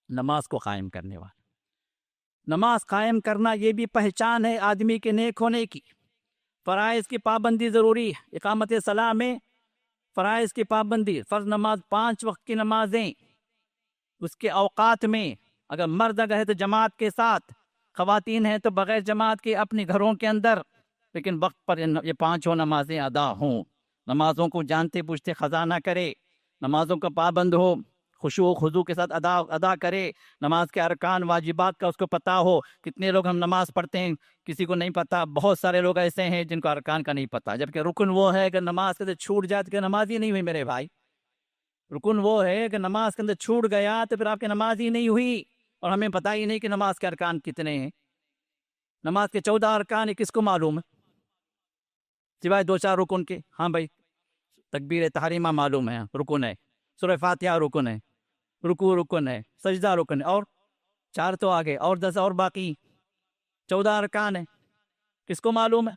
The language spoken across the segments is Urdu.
نماز کو قائم کرنے والا. نماز قائم کرنا یہ بھی پہچان ہے آدمی کے نیک ہونے کی. فرائض کی پابندی ضروری ہے. اقامت صلاح میں فرائض کی پابندی، فرض نماز 5 وقت کی نمازیں اس کے اوقات میں، اگر مرد اگر ہے تو جماعت کے ساتھ، خواتین ہیں تو بغیر جماعت کے اپنے گھروں کے اندر، لیکن وقت پر یہ 5 نمازیں ادا ہوں. نمازوں کو جانتے بوجھتے قضا نہ کرے، نمازوں کا پابند ہو، خشوع و خضوع کے ساتھ ادا کرے. نماز کے ارکان واجبات کا اس کو پتہ ہو. کتنے لوگ ہم نماز پڑھتے ہیں کسی کو نہیں پتہ. بہت سارے لوگ ایسے ہیں جن کو ارکان کا نہیں پتہ، جبکہ رکن وہ ہے کہ نماز کے اندر چھوٹ جائے تو کہ نماز ہی نہیں ہوئی میرے بھائی. رکن وہ ہے کہ نماز کے اندر چھوٹ گیا تو پھر آپ کی نماز ہی نہیں ہوئی، اور ہمیں پتہ ہی نہیں کہ نماز کے ارکان کتنے ہیں. نماز کے 14 ارکان کس کو معلوم ہے سوائے 2-4 رکن کے؟ ہاں بھائی، تکبیر تحریمہ معلوم ہے، رکن ہے. سورہ فاتحہ رکن ہے، رکوع رکن ہے، سجدہ رکن ہے، اور 4 تو آگے، اور 10 اور باقی 14 ارکان ہیں. کس کو معلوم ہے؟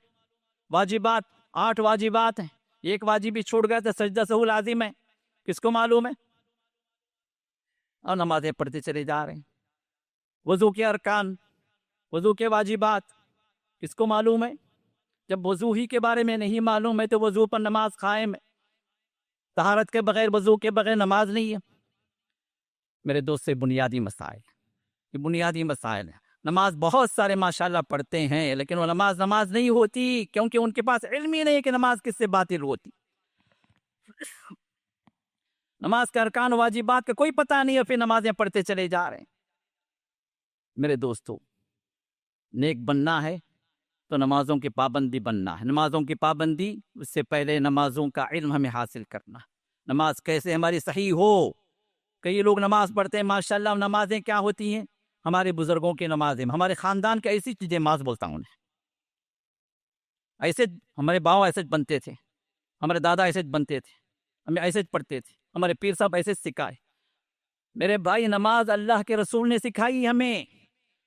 واجبات 8 واجبات ہیں، ایک واجب بھی چھوٹ گیا تو سجدہ سہو لازم ہے. کس کو معلوم ہے؟ اور نمازیں پڑھتے چلے جا رہے ہیں. وضو کے ارکان، وضو کے واجبات کس کو معلوم ہے؟ جب وضو ہی کے بارے میں نہیں معلوم ہے تو وضو پر نماز قائم ہے. طہارت کے بغیر، وضو کے بغیر نماز نہیں ہے. میرے دوست سے بنیادی مسائل، یہ بنیادی مسائل ہیں. نماز بہت سارے ماشاءاللہ پڑھتے ہیں، لیکن وہ نماز نہیں ہوتی، کیونکہ ان کے پاس علم ہی نہیں ہے کہ نماز کس سے باطل ہوتی. نماز کے ارکان واجبات کا کوئی پتہ نہیں ہے، پھر نمازیں پڑھتے چلے جا رہے ہیں. میرے دوستو، نیک بننا ہے تو نمازوں کی پابندی بننا ہے. نمازوں کی پابندی، اس سے پہلے نمازوں کا علم ہمیں حاصل کرنا ہے. نماز کیسے ہماری صحیح ہو. کئی لوگ نماز پڑھتے ہیں ماشاءاللہ، نمازیں کیا ہوتی ہیں؟ ہمارے بزرگوں کی نمازیں، ہمارے خاندان کی ایسی چیزیں، نماز بولتا ہوں ایسے ہمارے باؤ ایسے بنتے تھے، ہمارے دادا ایسے بنتے تھے، ہمیں ایسے پڑھتے تھے، ہمارے پیر صاحب ایسے سکھائے. میرے بھائی، نماز اللہ کے رسول نے سکھائی ہمیں.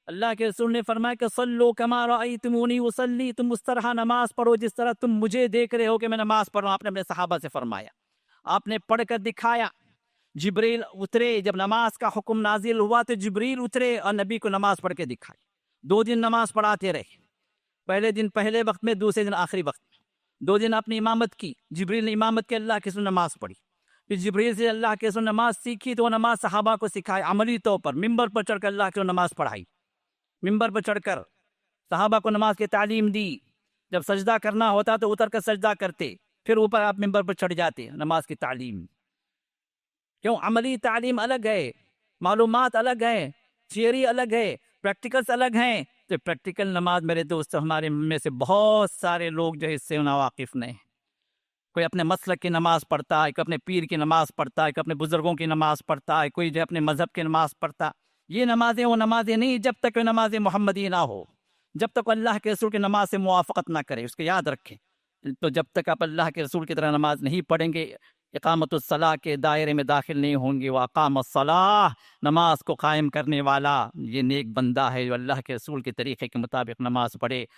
اللہ کے رسول نے فرمایا کہ صلو کما رأیتمونی اصلی، تم اس طرح نماز پڑھو جس طرح تم مجھے دیکھ رہے ہو کہ میں نماز پڑھ رہا ہوں. آپ نے اپنے صحابہ سے فرمایا، آپ نے پڑھ کر دکھایا. جبریل اترے، جب نماز کا حکم نازل ہوا تو جبریل اترے اور نبی کو نماز پڑھ کے دکھائی. 2 دن نماز پڑھاتے رہے. پہلے دن پہلے وقت میں، دوسرے دن آخری وقت میں. 2 دن اپنی امامت کی، جبریل نے امامت کی، اللہ کے رسول نماز پڑھی. پھر جبریل سے اللہ کے رسول نماز سیکھی تو وہ نماز صحابہ کو سکھائی عملی طور پر. ممبر پر چڑھ کر اللہ کے رسول نماز پڑھائی. ممبر پر چڑھ کر صحابہ کو نماز کی تعلیم دی. جب سجدہ کرنا ہوتا تو اتر کر سجدہ کرتے، پھر اوپر آپ ممبر پر چڑھ جاتے. نماز کی تعلیم کیوں؟ عملی تعلیم الگ ہے، معلومات الگ ہیں، تھیوری الگ ہے، پریکٹیکلز الگ ہیں. تو پریکٹیکل نماز میرے دوست، ہمارے میں سے بہت سارے لوگ جو اس سے ناواقف نہیں. کوئی اپنے مسلک کی نماز پڑھتا ہے، کوئی اپنے پیر کی نماز پڑھتا ہے، کوئی اپنے بزرگوں کی نماز پڑھتا ہے، کوئی جو اپنے مذہب کی نماز پڑھتا. یہ نمازیں وہ نمازیں نہیں جب تک نماز محمدی نہ ہو، جب تک اللہ کے رسول کی نماز سے موافقت نہ کرے. اس کو یاد رکھیں. تو جب تک آپ اللہ کے رسول کی طرح نماز نہیں پڑھیں گے، اقامت الصلاح کے دائرے میں داخل نہیں ہوں گے. واقام الصلاح، نماز کو قائم کرنے والا یہ نیک بندہ ہے جو اللہ کے رسول کے طریقے کے مطابق نماز پڑھے.